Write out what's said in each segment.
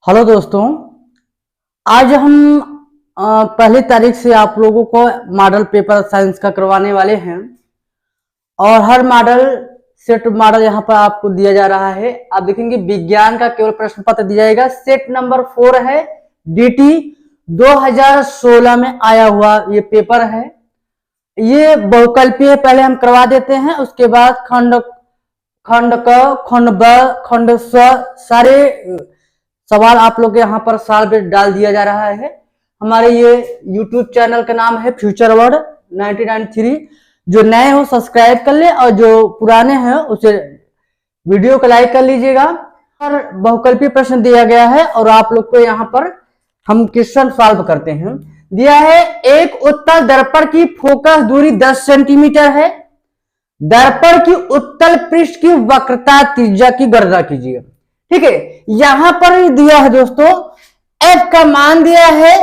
Hello दोस्तों, आज हम पहली तारीख से आप लोगों को मॉडल पेपर साइंस का करवाने वाले हैं और हर मॉडल सेट मॉडल यहाँ पर आपको दिया जा रहा है। आप देखेंगे विज्ञान का केवल प्रश्न पत्र दिया जाएगा। सेट नंबर 4 है, डीटी 2016 में आया हुआ ये पेपर है। ये बहुकल्पीय पहले हम करवा देते हैं, उसके बाद खंड क, खंड ब, खंड स सारे सवाल आप लोग के यहाँ पर साल पे डाल दिया जा रहा है। हमारे ये YouTube चैनल का नाम है फ्यूचर वर्ड 1993। जो नए हो सब्सक्राइब कर ले और जो पुराने हैं उसे वीडियो को लाइक कर लीजिएगा। और बहुकल्पीय प्रश्न दिया गया है और आप लोग को यहाँ पर हम क्वेश्चन सॉल्व करते हैं। दिया है एक उत्तल दर्पण की फोकस दूरी 10 सेंटीमीटर है। दर्पण की उत्तल पृष्ठ की वक्रता त्रिज्या की गणना कीजिए। ठीक है, यहां पर दिया है दोस्तों f का मान दिया है।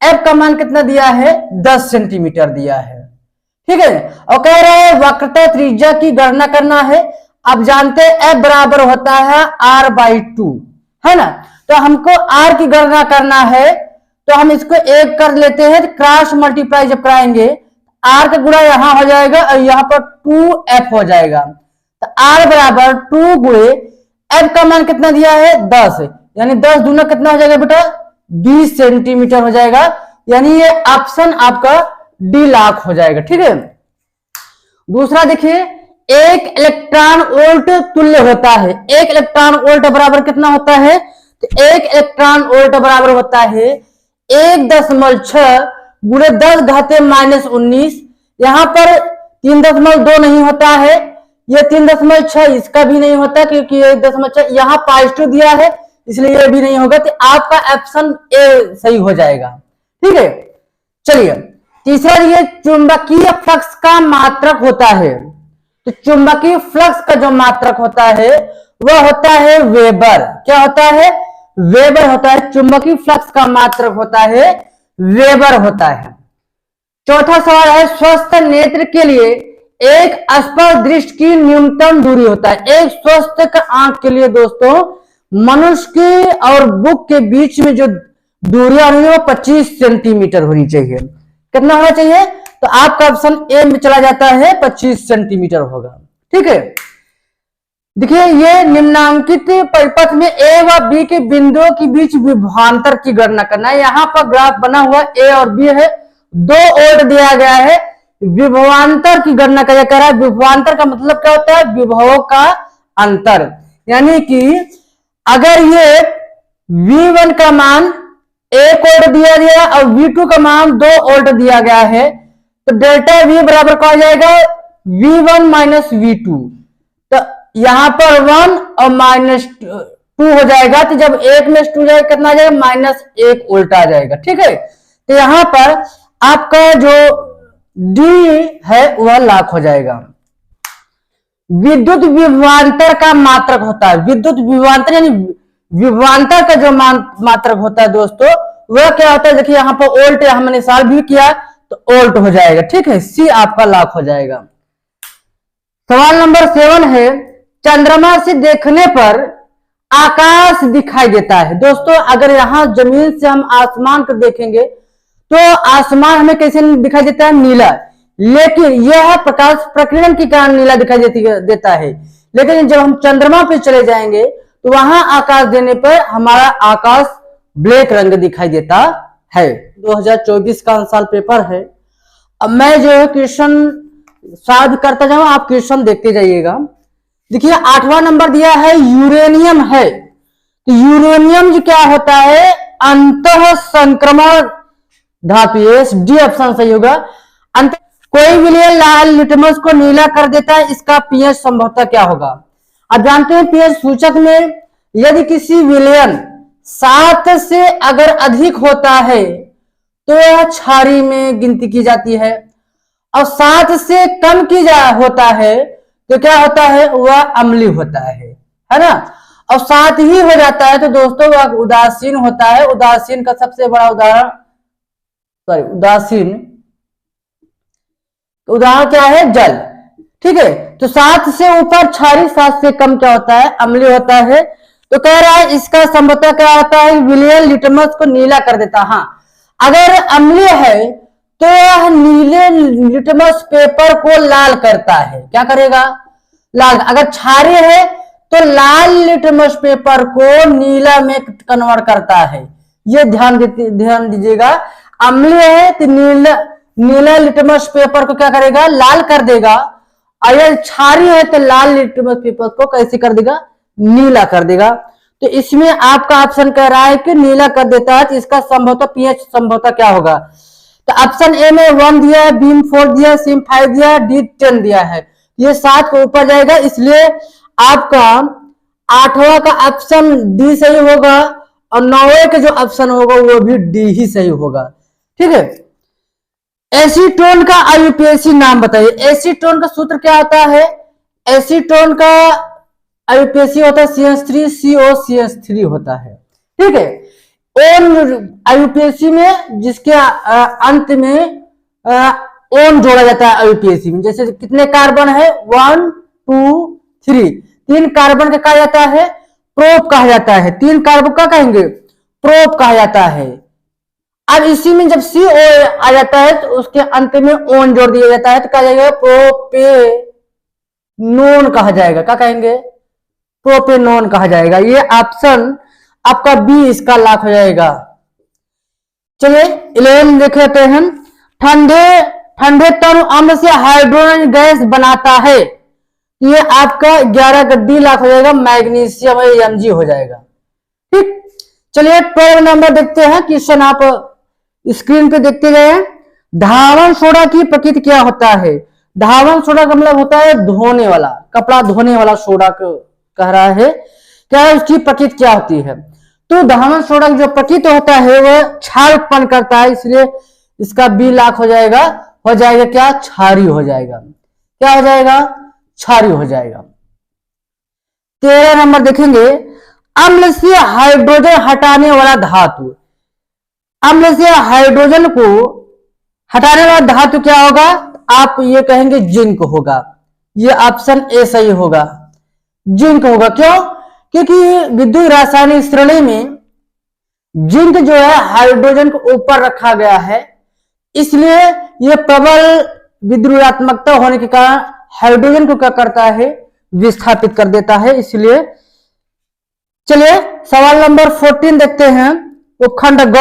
f का मान कितना दिया है? 10 सेंटीमीटर दिया है। ठीक है, और कह रहा है वक्रता त्रिज्या की गणना करना है। आप जानते हैं f बराबर होता है r/2, है ना। तो हमको r की गणना करना है तो हम इसको एक कर लेते हैं। क्रॉस मल्टीप्लाई जब कराएंगे r का गुणा यहां हो जाएगा और यहां पर 2f हो जाएगा। तो r बराबर 2 गुणे f का मान कितना दिया है? 10, यानी 10 दूना कितना हो जाएगा बेटा? 20 सेंटीमीटर हो जाएगा। यानी ये ऑप्शन आपका डी लाख हो जाएगा। ठीक है, दूसरा देखिए, एक इलेक्ट्रॉन वोल्ट तुल्य होता है। एक इलेक्ट्रॉन वोल्ट बराबर कितना होता है? तो एक इलेक्ट्रॉन वोल्ट बराबर होता है 1.6 गुणे 10 घाते -19। यहां पर 3.2 नहीं होता है, ये 3.6 इसका भी नहीं होता क्योंकि ये 1.6 यहाँ पॉजिटिव दिया है इसलिए ये भी नहीं होगा। तो आपका ऑप्शन ए सही हो जाएगा। ठीक है, चलिए तीसरा, ये चुंबकीय फ्लक्स का मात्रक होता है। तो चुंबकीय फ्लक्स का जो मात्रक होता है वह होता है वेबर। क्या होता है? वेबर होता है। चुंबकीय फ्लक्स का मात्रक होता है वेबर होता है। चौथा सवाल है, स्वस्थ नेत्र के लिए एक स्पर्श दृष्टि की न्यूनतम दूरी होता है। एक स्वस्थ आंख के लिए दोस्तों मनुष्य के और बुक के बीच में जो दूरी होनी है वो 25 सेंटीमीटर होनी चाहिए। कितना होना चाहिए? तो आपका ऑप्शन ए में चला जाता है, 25 सेंटीमीटर होगा। ठीक है, देखिए ये निम्नांकित परिपथ में ए व बी के बिंदुओं के बीच विभवांतर की गणना करना है। यहां पर ग्राफ बना हुआ ए और बी है, 2 वोल्ट दिया गया है। विभवांतर की गणना कर रहा है। विभवांतर का मतलब क्या होता है? विभवों का अंतर। यानी कि अगर ये V1 का मान 1 वोल्ट दिया गया और V2 का मान 2 वोल्ट दिया गया है तो डेल्टा V बराबर क्या हो जाएगा? V1 minus V2। तो यहां पर 1 और -2 हो जाएगा। तो जब 1 में 2 जाएगा कितना आ जाएगा? -1 वोल्ट आ जाएगा। ठीक है, तो यहां पर आपका जो डी है वह लाख हो जाएगा। विद्युत विभवांतर का मात्रक होता है। विद्युत विभवांतर यानी विभवांतर का जो मात्रक होता है दोस्तों वह क्या होता है? देखिए यहां पर वोल्ट हमने सॉल्व भी किया तो वोल्ट हो जाएगा। ठीक है, सी आपका लाख हो जाएगा। सवाल नंबर 7 है, चंद्रमा से देखने पर आकाश दिखाई देता है। दोस्तों अगर यहां जमीन से हम आसमान को देखेंगे तो आसमान हमें कैसे दिखाई देता है? नीला। लेकिन यह प्रकाश प्रकीर्णन के कारण नीला दिखाई देता है। लेकिन जब हम चंद्रमा पे चले जाएंगे तो वहां आकाश देने पर हमारा आकाश ब्लैक रंग दिखाई देता है। 2024 का साल पेपर है। अब मैं जो है क्वेश्चन सॉल्व करता जाऊं, आप क्वेश्चन देखते जाइएगा। देखिए 8वां नंबर दिया है, यूरेनियम है। तो यूरेनियम क्या होता है? अंतः संक्रमण धातु। डी ऑप्शन सही होगा। कोई विलयन लाल लिटमस को नीला कर देता है, इसका पीएच संभवतः क्या होगा? आप जानते हैं पीएच सूचक में यदि किसी विलयन 7 से अगर अधिक होता है तो यह क्षारीय में गिनती की जाती है और 7 से कम होता है तो क्या होता है? वह अम्लीय होता है ना। और 7 ही हो जाता है तो दोस्तों वह उदासीन होता है। उदासीन का सबसे बड़ा उदाहरण उदाहरण क्या है? जल। ठीक है, तो 7 से ऊपर क्षारीय, 7 से कम क्या होता है? अम्लीय होता है। तो कह रहा है इसका संभवतः क्या होता है, विलयन लिटमस को नीला कर देता है। हाँ, अगर अम्लीय है तो यह नीले लिटमस पेपर को लाल करता है। क्या करेगा, लाल। अगर क्षारीय है तो लाल लिटमस पेपर को नीला में कन्वर्ट करता है। ये ध्यान दीजिएगा, अम्लीय है तो नीला लिटमस पेपर को क्या करेगा, लाल कर देगा। अगर क्षारीय है तो लाल लिटमस पेपर को कैसे कर देगा, नीला कर देगा। तो इसमें आपका ऑप्शन कह रहा है कि नीला कर देता है, तो इसका संभवतः पीएच संभवतः क्या होगा। तो ऑप्शन ए में 1 दिया है, बी 4 दिया है, सी 5 दिया है, डी 10 दिया है। ये 7 के ऊपर जाएगा, इसलिए आपका 8वां का ऑप्शन डी सही होगा और 9वें का जो ऑप्शन होगा वो भी डी ही सही होगा। ठीक है। एसीटोन का आईयूपीएसी नाम बताइए। एसीटोन का सूत्र क्या होता है, एसीटोन का आईयूपीएसी होता है CH3COCH3 होता है। ठीक है। ओन आईयूपीएसी में जिसके अंत में ओन जोड़ा जाता है आईयूपीएसी में, जैसे कितने कार्बन है 1 2 3, 3 कार्बन का कहा जाता है प्रोप कहा जाता है। 3 कार्बन का कहेंगे प्रोप कहा जाता है। अब इसी में जब CO आ जाता है तो उसके अंत में ओन जोड़ दिया जाता है तो कहा जाएगा प्रोपेनोन कहा जाएगा। क्या कहेंगे, प्रोपेनोन कहा जाएगा। ये ऑप्शन आपका बी इसका लॉक हो जाएगा। चलिए 11 देख लेते हैं। ठंडे तरल अम्ल से हाइड्रोजन गैस बनाता है। ये आपका 11 का डी लॉक हो जाएगा, मैग्नीशियम Mg हो जाएगा। ठीक। चलिए 12 नंबर देखते हैं। क्वेश्चन आप स्क्रीन पे देखते गए। धावन सोडा की प्रकृति क्या होता है। धावन सोडा का मतलब होता है धोने वाला, कपड़ा धोने वाला सोडा को कह रहा है। क्या है उसकी प्रकृति क्या होती है। तो धावन सोडा की जो प्रकृति होता है वह क्षार उत्पन्न करता है, इसलिए इसका बी लॉक हो जाएगा। क्या, क्षारी हो जाएगा। क्या हो जाएगा, क्षारी हो जाएगा। 13 नंबर देखेंगे। अम्ल से हाइड्रोजन हटाने वाला धातु। अम्ल से हाइड्रोजन को हटाने वाला धातु क्या होगा, आप ये कहेंगे जिंक होगा। ये ऑप्शन ए सही होगा, जिंक होगा। क्यों, क्योंकि विद्युत रासायनिक श्रेणी में जिंक जो है हाइड्रोजन को ऊपर रखा गया है, इसलिए यह प्रबल विद्युतात्मकता होने के कारण हाइड्रोजन को क्या करता है, विस्थापित कर देता है। इसलिए चलिए सवाल नंबर 14 देखते हैं। उपखंड ग,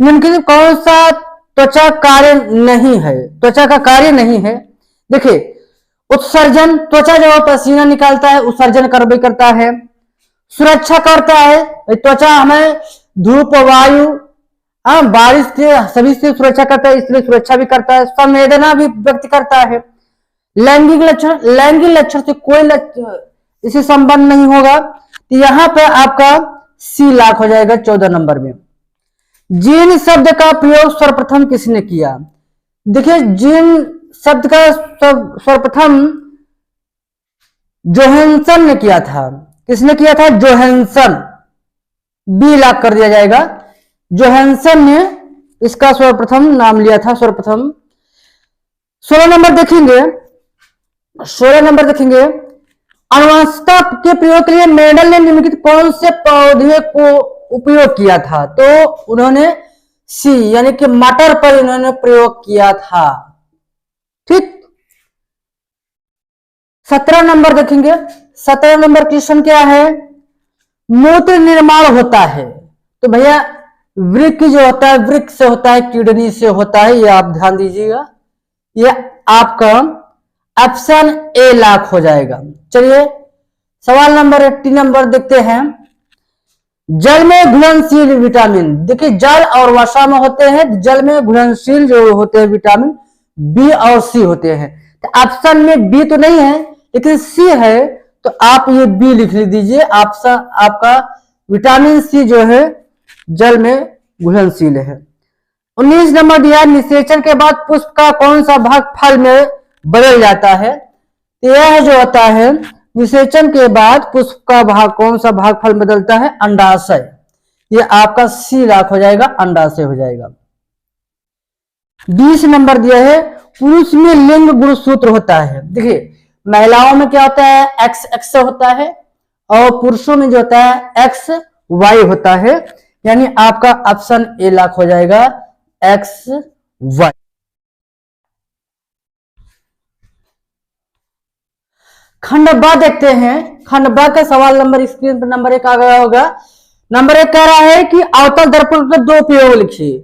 निम्नलिखित कौन सा त्वचा कार्य नहीं है, त्वचा का कार्य नहीं है। देखिए उत्सर्जन, त्वचा जब पसीना निकालता है उत्सर्जन करता है। सुरक्षा करता है, त्वचा हमें धूप वायु बारिश से सभी से सुरक्षा करता है, इसलिए सुरक्षा भी करता है। संवेदना भी व्यक्त करता है। लैंगिक लक्षण से कोई इसे संबंध नहीं होगा, तो यहां पर आपका सी लॉक हो जाएगा 14 नंबर में। जीन शब्द का प्रयोग सर्वप्रथम किसने किया। देखिए जीन शब्द का सर्वप्रथम जोहानसन ने किया था। किसने किया था, जोहानसन। बी लॉक कर दिया जाएगा। जोहानसन ने इसका सर्वप्रथम नाम लिया था, सर्वप्रथम। 16 नंबर देखेंगे। 16 नंबर देखेंगे। अनुवंशिकता के प्रयोग के लिए मेंडल ने निम्नलिखित कौन से पौधे को उपयोग किया था। तो उन्होंने सी यानी कि मटर पर इन्होंने प्रयोग किया था। ठीक। 17 नंबर देखेंगे। 17 नंबर क्वेश्चन क्या है, मूत्र निर्माण होता है। तो भैया वृक्क जो होता है, वृक्क से होता है, किडनी से होता है, ये आप ध्यान दीजिएगा। ये आपका ऑप्शन ए लॉक हो जाएगा। चलिए सवाल नंबर 80 नंबर देखते हैं। जल में घुलनशील विटामिन। देखिए जल और वसा में होते हैं, जल में घुलनशील जो होते हैं विटामिन बी और सी होते हैं। तो ऑप्शन में बी तो नहीं है लेकिन सी है, तो आप ये बी लिख दीजिए। ऑप्शन आपका विटामिन सी जो है जल में घुलनशील है। 19 नंबर दिया, निषेचन के बाद पुष्प का कौन सा भाग फल में बदल जाता है। तो यह जो होता है निषेचन के बाद पुष्प का भाग, कौन सा भाग फल बदलता है, अंडाशय। ये आपका सी लॉक हो जाएगा, अंडाशय हो जाएगा। 20 नंबर दिया है, पुरुष में लिंग गुणसूत्र होता है। देखिए महिलाओं में क्या होता है, एक्स एक्स होता है और पुरुषों में जो होता है एक्स वाई होता है, यानी आपका ऑप्शन ए लॉक हो जाएगा, एक्स वाई। खंड ब देखते हैं। खंड ब का सवाल नंबर स्क्रीन पर नंबर 1 आ गया होगा। नंबर 1 कह रहा है कि अवतल दर्पण के 2 उपयोग लिखिए।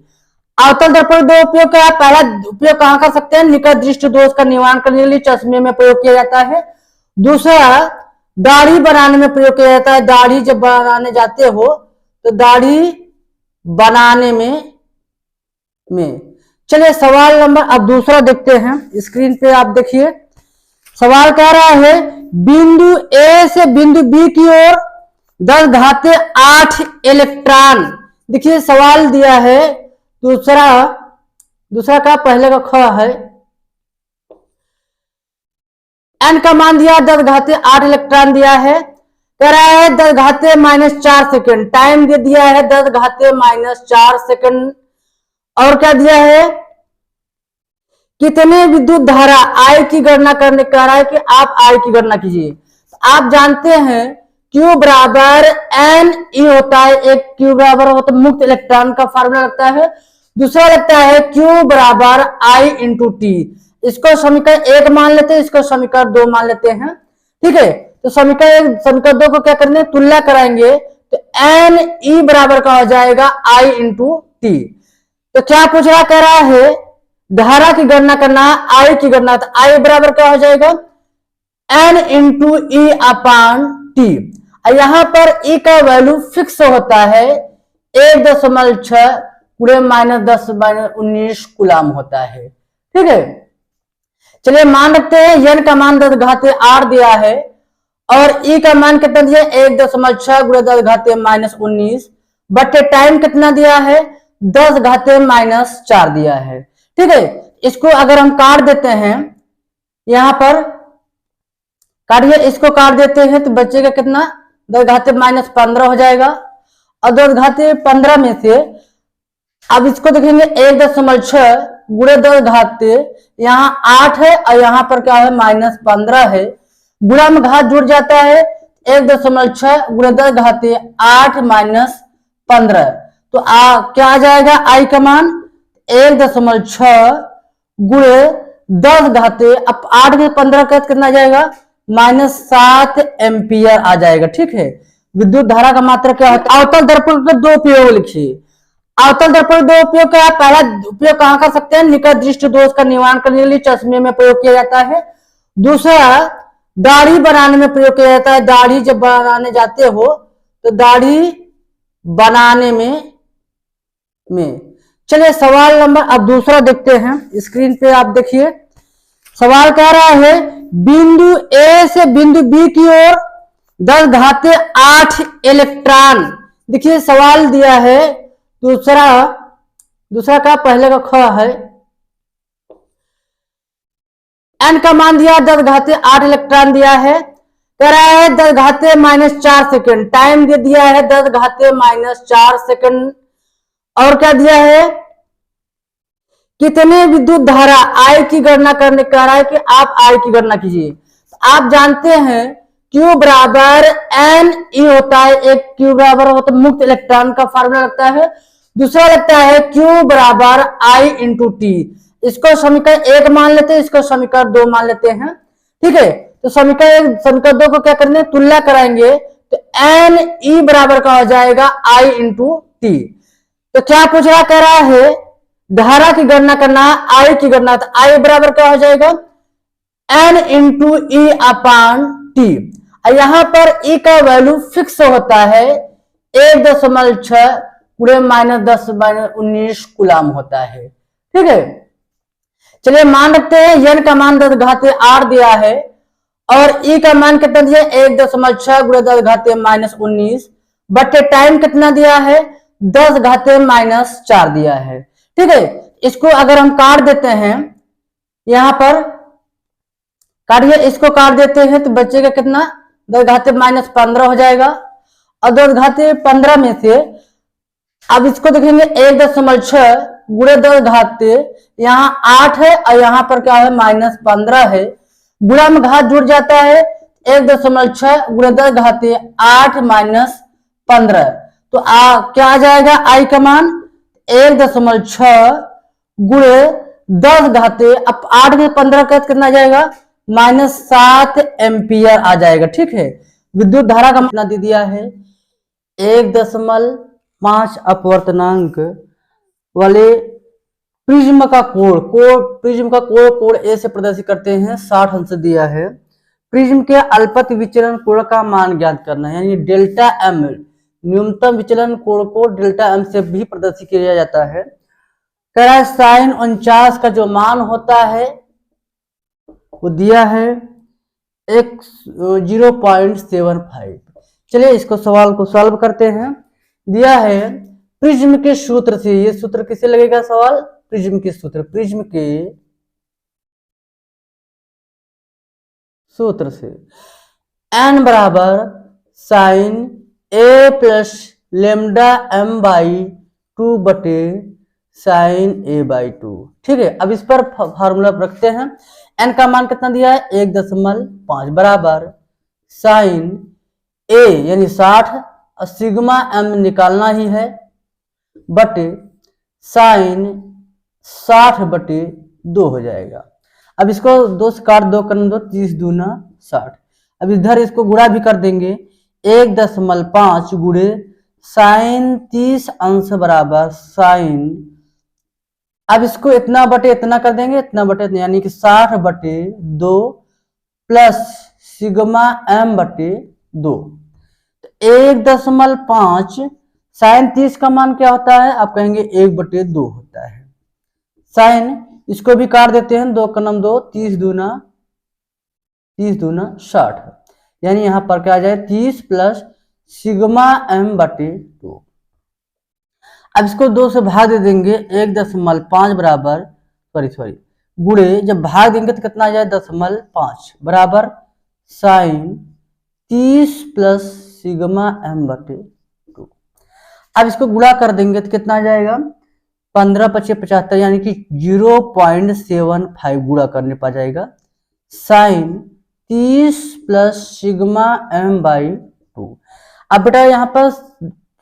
अवतल दर्पण 2 उपयोग का पहला उपयोग कहां कर सकते हैं? निकट दृष्टि दोष का निवारण करने के लिए चश्मे में प्रयोग किया जाता है। दूसरा, दाढ़ी बनाने में प्रयोग किया जाता है। दाढ़ी जब बनाने जाते हो तो दाढ़ी बनाने में चलिए सवाल नंबर अब दूसरा देखते हैं। स्क्रीन पे आप देखिए, सवाल कह रहा है बिंदु ए से बिंदु बी की ओर 10 घाते 8 इलेक्ट्रॉन। देखिए सवाल दिया है, दूसरा का पहले का ख है, एन का मान दिया 10 घाते 8 इलेक्ट्रॉन दिया है। कह रहा है 10 घाते -4 सेकंड, टाइम दे दिया है 10 घाते -4 सेकंड। और क्या दिया है? कितने विद्युत धारा आई की गणना करने कह रहा है कि आप आई की गणना कीजिए। आप जानते हैं Q बराबर एन ई होता है। एक Q बराबर होता है मुक्त इलेक्ट्रॉन का फार्मूला लगता है। दूसरा लगता है Q बराबर I इंटू टी। इसको समीकरण 1 मान लेते हैं, इसको समीकरण 2 मान लेते हैं। ठीक है, तो समीकरण 1 समीकरण 2 को क्या करेंगे? तुलना कराएंगे तो एन ई बराबर का हो जाएगा I इंटू टी। तो क्या पूछ रहा, कह रहा है धारा की गणना करना, आई की गणना, तो आई बराबर क्या हो जाएगा? एन इंटू ई अपान टी। यहां पर ई का वैल्यू फिक्स होता है 1.6 पूरे -10-19 कूलम होता है। ठीक है, चलिए मान रखते हैं एन का मान 10 घाते 8 दिया है और ई का मान कितना दिया? 1.6 गुणे 10 घाते -19 बटे टाइम कितना दिया है? 10 घाते -4 दिया है। ठीक है, इसको अगर हम काट देते हैं, यहां पर काटिए, इसको काट देते हैं तो बचेगा कितना? 10 घाते -15 हो जाएगा। और 10 घाते 15 में से अब इसको देखेंगे 1.6 गुणे 10 घाते, यहाँ 8 है और यहाँ पर क्या है? -15 है। गुणा में घात जुड़ जाता है, 1.6 गुणे 10 घाते 8 -15, तो क्या आ जाएगा? आई का मान 1.6 गुणे 10 घाते, अब 8 में 15 का कितना आ जाएगा? -7 एम्पियर आ जाएगा। ठीक है, विद्युत धारा का मात्रा क्या होता है? अवतल दर्पण के 2 उपयोग लिखिए। अवतल दर्पण 2 उपयोग का पहला उपयोग कहां कर सकते हैं? निकट दृष्टि दोष का निवारण करने के लिए चश्मे में प्रयोग किया जाता है। दूसरा, दाढ़ी बनाने में प्रयोग किया जाता है। दाढ़ी जब बनाने जाते हो तो दाढ़ी बनाने में चलिए सवाल नंबर अब दूसरा देखते हैं। स्क्रीन पे आप देखिए, सवाल कह रहा है बिंदु ए से बिंदु बी की ओर 10 घाते 8 इलेक्ट्रॉन। देखिए सवाल दिया है, दूसरा का पहले का ख है, एन का मान दिया 10 घाते 8 इलेक्ट्रॉन दिया है। कह रहा है 10 घाते -4 सेकंड, टाइम दे दिया है 10 घाते -4 सेकंड। और क्या दिया है? कितने विद्युत धारा आई की गणना करने कह रहा है कि आप आई की गणना कीजिए। आप जानते हैं Q बराबर एन ई होता है। एक Q बराबर होता है मुक्त इलेक्ट्रॉन का फार्मूला लगता है। दूसरा लगता है Q बराबर I इंटू टी। इसको समीकरण 1 मान लेते हैं, इसको समीकरण 2 मान लेते हैं। ठीक है, तो समीकरण 2 को क्या करेंगे? तुलना कराएंगे तो एन ई बराबर का हो जाएगा I इंटू टी। तो क्या पूछ रहा, कह रहा है धारा की गणना करना, आई की गणना, तो आई बराबर क्या हो जाएगा? एन इंटू ई अपान टी। यहां पर ई का वैल्यू फिक्स होता है 1.6 पूरे -10-19 कूलम होता है। ठीक है, चलिए मान रखते हैं एन का मान 10 घाते 8 दिया है और ई का मान कितना दिया? 1.6 गुणे 10 घाते -19 बटे टाइम कितना दिया है? 10 घाते -4 दिया है। ठीक है, इसको अगर हम काट देते हैं, यहां पर काटिए, इसको काट देते हैं तो बचेगा कितना? 10 घाते -15 हो जाएगा। और 10 घाते 15 में से अब इसको देखेंगे 1.6 गुणे 10 घाते, यहाँ 8 है और यहाँ पर क्या है? -15 है। गुणा में घात जुड़ जाता है, 1.6 गुणे 10 घातीय 8 माइनस 15। तो क्या आ जाएगा आई का मान 1.6 गुणे 10 घातीय, अब 8 में 15 का कितना आ जाएगा -7 एम्पियर आ जाएगा। ठीक है, विद्युत धारा का कितना दे दिया है 1.5 अपवर्तनांक वाले प्रिज्म का कोण ए से प्रदर्शित करते हैं 60 अंश दिया है। प्रिज्म के अल्पत विचलन कोण का मान ज्ञात करना है, यानी डेल्टा एम, न्यूनतम विचलन कोण को डेल्टा एम से भी प्रदर्शित किया जाता है। कह रहा है साइन 49 का जो मान होता है वो दिया है 0.75। चलिए इसको सवाल को सॉल्व करते हैं। दिया है प्रिज्म के सूत्र से, ये सूत्र किसे लगेगा सवाल, प्रिज्म के सूत्र, प्रिज्म के सूत्र से n बराबर sine a plus lambda m by 2 बटे साइन a बाई 2। ठीक है, अब इस पर फार्मूला रखते हैं। n का मान कितना दिया है 1.5 बराबर साइन a यानी 60 और सिग्मा m निकालना ही है बटे साइन 60 बटे 2 हो जाएगा। अब इसको 2 से काट 2 कर 2 30 दूना 60। अब इधर इसको गुणा भी कर देंगे 1.5 गुणे साइन 30 अंश बराबर साइन, अब इसको इतना बटे इतना कर देंगे, इतना बटे इतना, यानी कि 60 बटे 2 प्लस सिग्मा m बटे 2। 1.5 साइन 30 का मान क्या होता है, आप कहेंगे 1 बटे 2 होता है। साइन इसको भी काट देते हैं, 2 का 2 30 दूना 60, यानी यहां पर क्या आ जाए 30 प्लस सिग्मा m बटे 2। अब इसको 2 से भाग दे देंगे 1.5 बराबर सॉरी गुणे, जब भाग देंगे तो कितना आ जाए 0.5 बराबर साइन 30 प्लस सिग्मा m बटे 2। अब इसको गुणा कर देंगे तो कितना आ जाएगा 15 × 25 75, यानी कि 0.75 गुणा करने पा जाएगा sine 30 plus sigma m by 2। अब बेटा यहाँ पर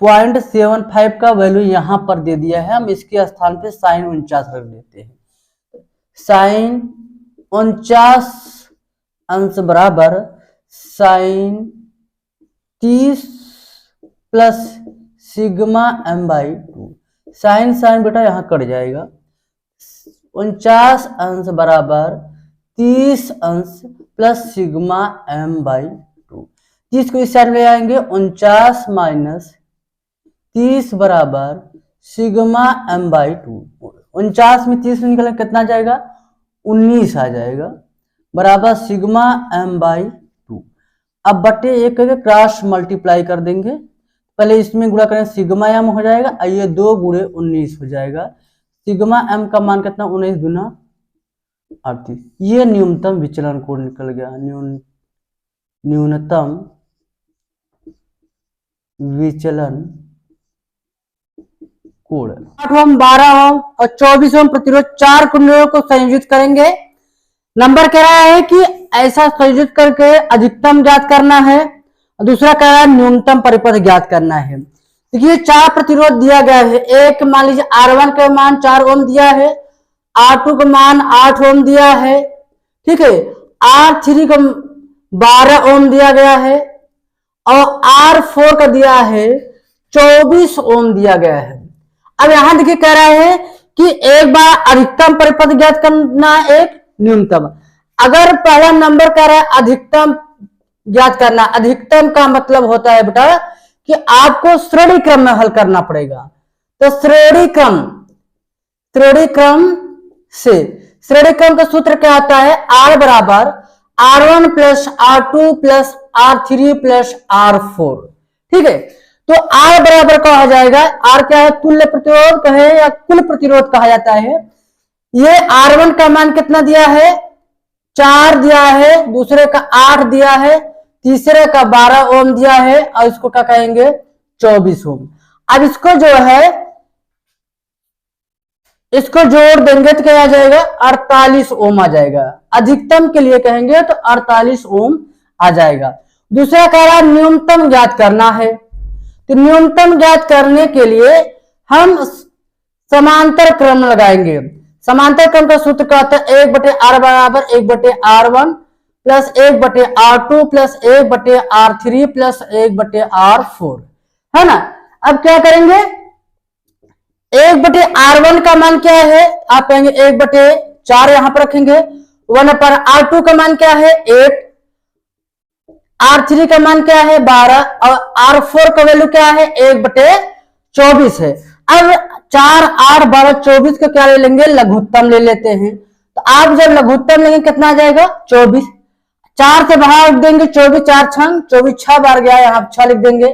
0.75 का वैल्यू यहाँ पर दे दिया है, हम इसके स्थान पे साइन 49 रख देते हैं। साइन 49 अंश बराबर sine 30 plus sigma m by 2। Sine sine बेटा यहाँ कट जाएगा, 49 अंश बराबर 30 अंश प्लस सिग्मा m बाई 2। 30 को इस साइड ले आएंगे, 49 माइनस 30 बराबर सिग्मा m बाई 2। 49 में 30 में निकलेगा कितना जाएगा 19 आ जाएगा बराबर सिग्मा m बाई 2। अब बटे 1 करके क्रॉस मल्टीप्लाई कर देंगे, पहले इसमें गुणा करें सिग्मा m हो जाएगा, ये 2 गुणे 19 हो जाएगा। सिग्मा m का मान कितना 19 दूना 38। ये न्यूनतम विचलन कोण निकल गया, न्यूनतम विचलन कोण। 8 ओम 12 ओम और 24 ओम प्रतिरोध 4 कुंडलों को संयोजित करेंगे। नंबर कह रहा है कि ऐसा संयोजित करके अधिकतम ज्ञात करना है, दूसरा कह रहा है न्यूनतम परिपथ ज्ञात करना है। देखिए 4 प्रतिरोध दिया गया है, एक मान लीजिए R1 का मान 4 ओम दिया है, R2 का मान 8 ओम दिया है, ठीक है, R3 का 12 ओम दिया गया है और R4 का दिया है 24 ओम दिया गया है। अब यहां देखिए कह रहा है कि एक बार अधिकतम परिपथ ज्ञात करना, एक न्यूनतम। अगर पहला नंबर कह रहा है अधिकतम ज्ञात करना, अधिकतम का मतलब होता है बेटा कि आपको श्रेणी क्रम में हल करना पड़ेगा। तो श्रेणी क्रम का सूत्र क्या आता है, R बराबर R1 plus R2 plus R3 plus R4। ठीक है, तो R बराबर कहा जाएगा, R क्या है तुल्य प्रतिरोध कहे या कुल प्रतिरोध कहा जाता है। ये R1 का मान कितना दिया है 4 दिया है, दूसरे का 8 दिया है, तीसरे का 12 ओम दिया है और इसको क्या कहेंगे 24 ओम। अब इसको जो है इसको जोड़ देंगे तो क्या आ जाएगा 48 ओम आ जाएगा। अधिकतम के लिए कहेंगे तो 48 ओम आ जाएगा। दूसरा कह रहा है न्यूनतम ज्ञात करना है, तो न्यूनतम ज्ञात करने के लिए हम समांतर क्रम लगाएंगे। समांतर क्रम का सूत्र कहता है 1/r बराबर 1/r1 plus 1/r2 plus 1/r3 plus 1/r4, है ना। अब क्या करेंगे, 1/r1 का मान क्या है, आप कहेंगे 1/4 यहां पर रखेंगे। 1/r2 का मान क्या है 8, R3 का मान क्या है 12 और R4 का वैल्यू क्या है 1/24 है। अब 4, 8, 12, 24 का क्या ले लेंगे, लघुत्तम ले लेते हैं। तो आप जब लघुत्तम लेंगे कितना आ जाएगा 24, 4 से बाहर लिख देंगे 24, 4 छंग 24, 6 बार गया यहां 6 लिख देंगे।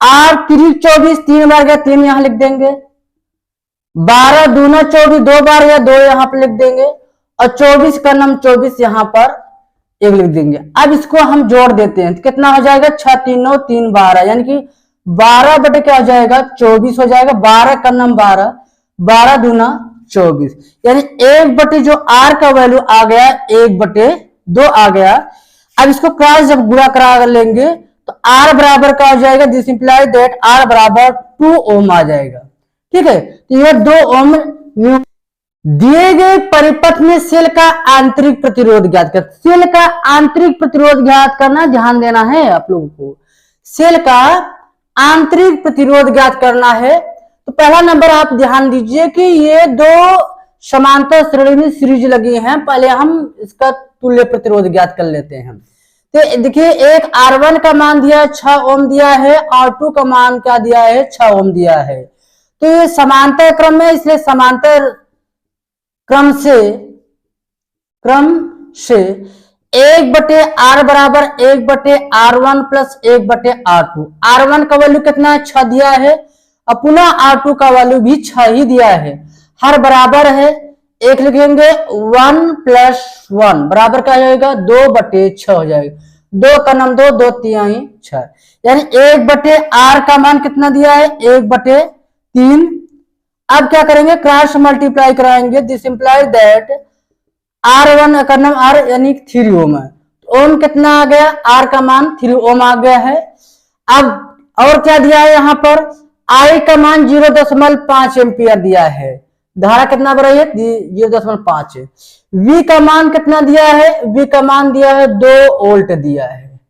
R3 24, 3 बार गया 3 यहां लिख देंगे। 12 दूना 24, 2 बार गया 2 यहां पर लिख देंगे और 24 का नाम 24 यहां पर 1 लिख देंगे। अब इसको हम जोड़ देते हैं तो कितना हो जाएगा 6 3 9 3 12, यानी कि 12 बटे क्या हो जाएगा 24 हो जाएगा। 12 का नाम 12, 12 दूना 24, यानी 1 जो R का वैल्यू आ गया 1/2 आ गया। अब इसको क्रॉस जब गुणा करा लेंगे तो R बराबर का हो जाएगा, दिस इंप्लाई दैट R बराबर 2 ओम आ जाएगा। ठीक है, तो यह 2 ओम। दिए गए परिपथ में सेल का आंतरिक प्रतिरोध ज्ञात कर, सेल का आंतरिक प्रतिरोध ज्ञात करना, ध्यान देना है आप लोगों को। सेल का आंतरिक प्रतिरोध ज्ञात करना है तो पहला नंबर आप ध्यान दीजिए कि ये 2 समांतर श्रेणी में सीरीज लगी हैं। पहले हम इसका तुल्य प्रतिरोध ज्ञात कर लेते हैं। तो देखिए एक R1 का मान दिया 6 ओम दिया है, R2 का मान क्या दिया है 6 ओम दिया है। तो ये समांतर क्रम में, इसलिए समांतर क्रम से 1/r बराबर 1/r1 प्लस 1/r2। R1 का वैल्यू कितना है 6 दिया है और पुनः R2 का वैल्यू भी 6 ही दिया है। हर बराबर है, एक लिखेंगे 1 + 1 बराबर क्या हो जाएगा 2/6 हो जाएगा। 2 का नाम 2, 2 3 6, यानी 1/r का मान कितना दिया है 1/3। अब क्या करेंगे क्रॉस मल्टीप्लाई कराएंगे, दिस इंप्लाई दैट R1 का नाम R यानी 3 ओम है। ओम कितना आ गया, R का मान 3 ओम आ गया है। अब और क्या दिया है यहाँ पर, I का मान 0.5 एम्पियर दिया है, धारा कितना बढ़ रही है 0.5 है। V का मान कितना दिया है, V का मान दिया है 2 वोल्ट दिया है।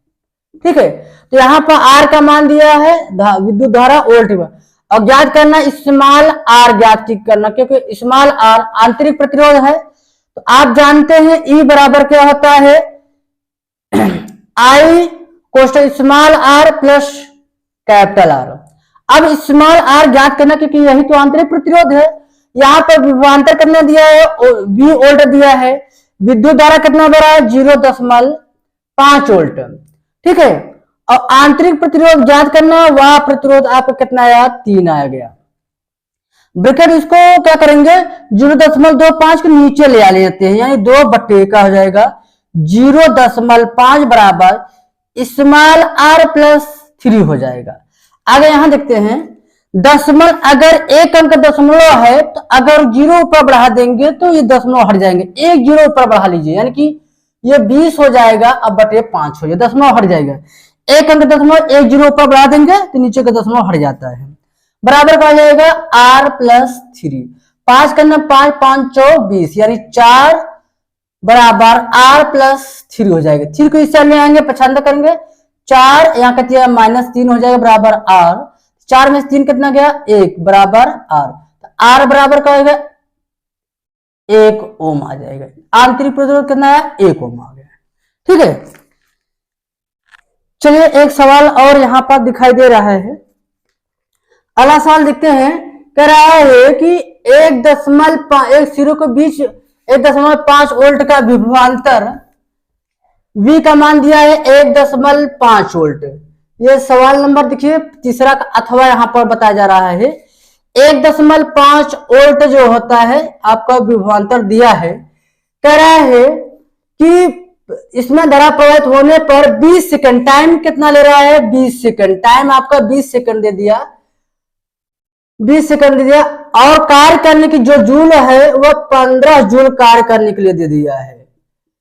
ठीक है, तो यहाँ पर R का मान दिया है विद्युत धारा वोल्ट में, और ज्ञात करना स्मॉल r ज्ञात करना, क्योंकि स्मॉल r आंतरिक प्रतिरोध है। तो आप जानते हैं E बराबर क्या होता है I कोष्टक small r plus capital R। अब स्मॉल r ज्ञात करना, क्योंकि यही तो आंतरिक प्रतिरोध है। यहाँ पर विभवांतर कितना दिया है V वोल्ट दिया है, विद्युत धारा कितना बड़ा है 0.5 वोल्ट। ठीक है, और आंतरिक प्रतिरोध ज्ञात करना, वह प्रतिरोध आपको कितना आया 3 आया गया। ब्रैकेट इसको क्या करेंगे 0.25 के नीचे ले लेते हैं, यानी 2 का हो जाएगा 0.5 बराबर स्मॉल r प्लस 3 हो जाएगा। आगे यहां देखते हैं दशमलव, अगर एक अंक दशमलव है तो अगर 0 ऊपर बढ़ा देंगे तो ये दशमलव हट जाएंगे। 1 0 ऊपर बढ़ा लीजिए, यानी कि ये 20 हो जाएगा, अब बटे 5 हो जाएगा, दशमलव हट जाएगा। एक अंक दशमलव 1 0 ऊपर बढ़ा देंगे तो नीचे का दशमलव हट जाता है। बराबर क्या हो जाएगा r प्लस 3, 5 का नाम 5 5 4 20, यानी 4 बराबर r प्लस 3 हो जाएगा। 3 को इस साइड में आएंगे पछाड़ करेंगे, 4 यहाँ का -3 हो जाएगा बराबर r। 4 में से 3 कितना गया 1 बराबर r, तो r बराबर क्या होगा 1 ओम आ जाएगा। आंतरिक प्रतिरोध कितना है 1 ओम आ गया। ठीक है, चलिए एक सवाल और यहां पर दिखाई दे रहा है। अगला सवाल देखते हैं, कह रहा है कि 1 सिरों के बीच 1.5 वोल्ट का विभवांतर V का मान दिया है 1.5 वोल्ट। ये सवाल नंबर देखिए तीसरा का अथवा यहां पर बताया जा रहा है। 1.5 वोल्ट जो होता है आपका विभवांतर दिया है, कह रहा है कि इसमें धारा प्रवाहित होने पर 20 सेकंड, टाइम कितना ले रहा है 20 सेकंड, टाइम आपका 20 सेकंड दे दिया, 20 सेकंड दे दिया, और कार्य करने की जो जूल है वह 15 जूल कार्य करने के लिए दे दिया है।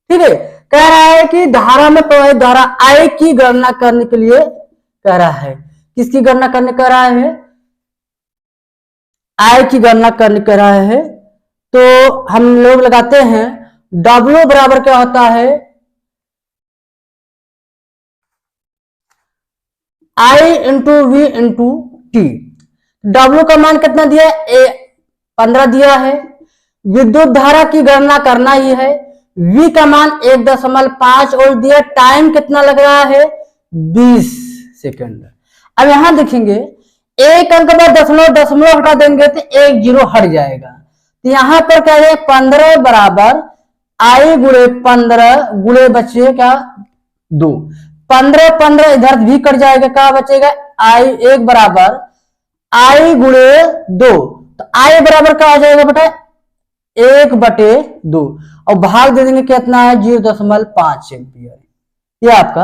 ठीक है, कह रहा है कि धारा में प्रवाहित धारा I की गणना करने के लिए कह रहा है। किसकी गणना करने कह रहा है? I की गणना करने कह रहा है। तो हम लोग लगाते हैं W बराबर क्या होता है? I into V into T। W का मान कितना दिया है? 15 दिया है। विद्युत धारा की गणना करना ही है। V का मान 1.5 वोल्ट दिया। टाइम कितना लग रहा है? 20 सेकंड। अब यहां देखेंगे एक अंक पर दशमलव हटा देंगे तो एक जीरो हट जाएगा। तो यहां पर क्या है? 15 बराबर I गुणे 15 गुणे बचे क्या? 2। 15 इधर भी कट जाएगा, क्या बचेगा? I1 बराबर I गुणे 2। तो I बराबर क्या आ जाएगा बेटा? 1/2 और भाग दे देंगे कितना है? 0.5 एम्पियर। ये आपका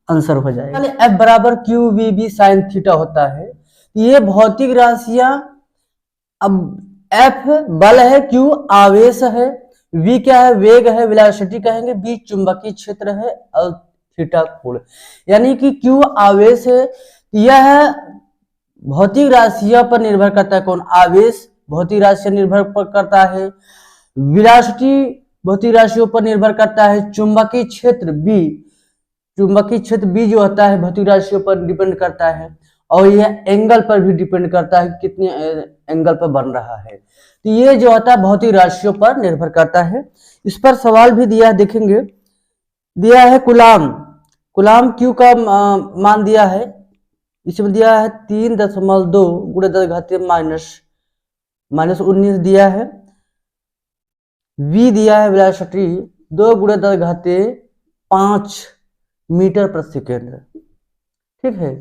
आंसर हो जाएगा। F बराबर Q V B sine theta होता है। ये भौतिक राशियां, अब F बल है, Q आवेश है, V क्या है? वेग है, वेलोसिटी कहेंगे, B चुंबकीय क्षेत्र है और थीटा कोण। यानी कि Q आवेश है। यह भौतिक राशियों पर निर्भर करता है। कौन? आवेश भौतिक राशि से निर्भर करता है। वेलोसिटी भौतिक राशियों पर निर्भर करता है। चुंबकीय क्षेत्र B जो होता है भौतिक राशियों पर डिपेंड करता है। और यह एंगल पर भी डिपेंड करता है, कितने एंगल पर बन रहा है। तो ये जो होता है भौतिक राशियों पर निर्भर करता है। इस पर सवाल भी दिया है, देखेंगे। दिया है कुलाम क्यू का मान दिया है। इसमें दिया है 3.2 गुणे 10 घातीय माइनस 19 दिया है। V दिया है वेलोसिटी 2 गुणे 10 घातीय 5 मीटर प्रति सेकेंड। ठीक है।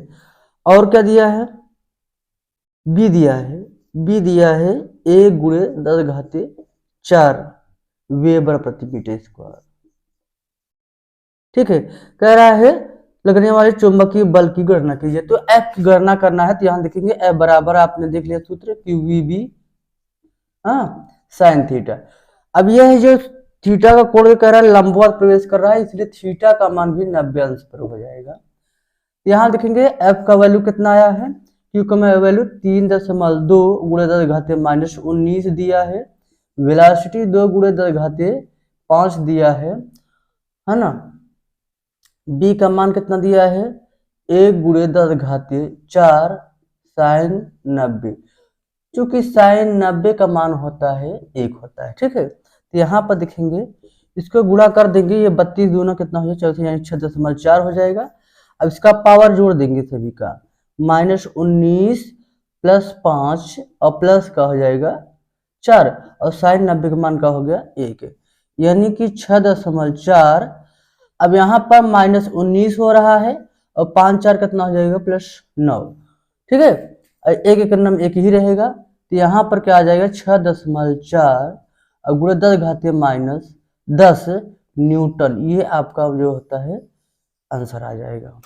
और क्या दिया है? B दिया है 1 गुणे 10 घातीय 4 वेबर प्रति मीटर स्क्वायर। ठीक है। कह रहा है लगने वाले चुंबकीय बल की गणना कीजिए। तो F की गणना करना है तो यहां देखेंगे F बराबर आपने देख लिया सूत्र QVB साइन थीटा। अब यह जो थीटा का कोण कह रहा है लंबवत प्रवेश कर रहा है, इसलिए थीटा का मान भी 90 अंश पर हो जाएगा। यहां देखेंगे F का वैल्यू कितना आया है? Q का वैल्यू 3.2 गुणे 10 घातीय माइनस 19 दिया है। वेलोसिटी 2 गुणे 10 घातीय 5 दिया है ना। B का मान कितना दिया है? 1 गुणे 10 घातीय 4 साइन 90। चूंकि साइन 90 का मान होता है 1 होता है। ठीक है। तो यहाँ पर देखेंगे इसको गुणा कर देंगे, ये 32 दूना कितना हो जाएगा? यानी 6.4 हो जाएगा। अब इसका पावर जोड़ देंगे सभी का, -19 + 5 और प्लस का हो जाएगा 4 और साइन 90 का मान का हो गया 1, यानी कि 6.4। अब यहाँ पर -19 हो रहा है और 5 4 कितना हो जाएगा? +9। ठीक है। एक एक नंबर एक ही रहेगा। तो यहाँ पर क्या आ जाएगा? 6.4 और गुणे 10 घातीय -10 न्यूटन। ये आपका जो होता है आंसर आ जाएगा।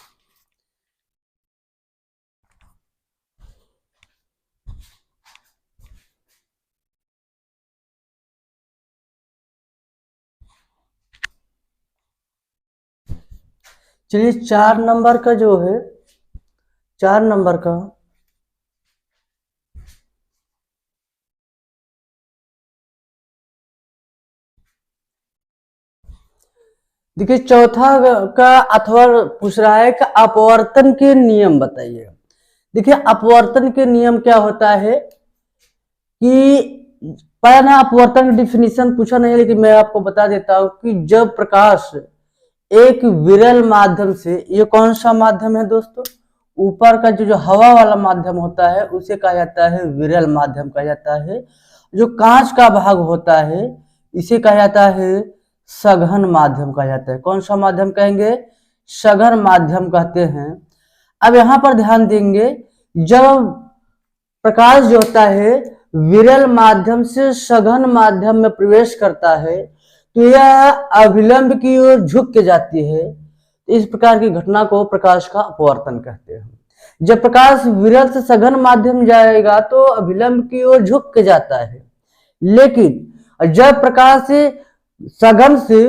चलिए 4 नंबर का जो है, 4 नंबर का देखिए, चौथा का अथवा पूछ रहा है कि अपवर्तन के नियम बताइए। देखिए, अपवर्तन के नियम क्या होता है कि पहले अपवर्तन की डिफिनीशन पूछा नहीं, लेकिन मैं आपको बता देता हूं कि जब प्रकाश एक विरल माध्यम से, ये कौन सा माध्यम है दोस्तों? ऊपर का जो हवा वाला माध्यम होता है उसे कहा जाता है विरल माध्यम कहा जाता है। जो कांच का भाग होता है इसे कहा जाता है सघन माध्यम कहा जाता है। कौन सा माध्यम कहेंगे? सघन माध्यम कहते हैं। अब यहाँ पर ध्यान देंगे, जब प्रकाश जो होता है विरल माध्यम से सघन माध्यम में प्रवेश करता है तो यह अभिलंब की ओर झुक के जाती है। इस प्रकार की घटना को प्रकाश का अपवर्तन कहते हैं। जब प्रकाश विरल से सघन माध्यम जाएगा तो अभिलंब की ओर झुक के जाता है, लेकिन जब प्रकाश सघन से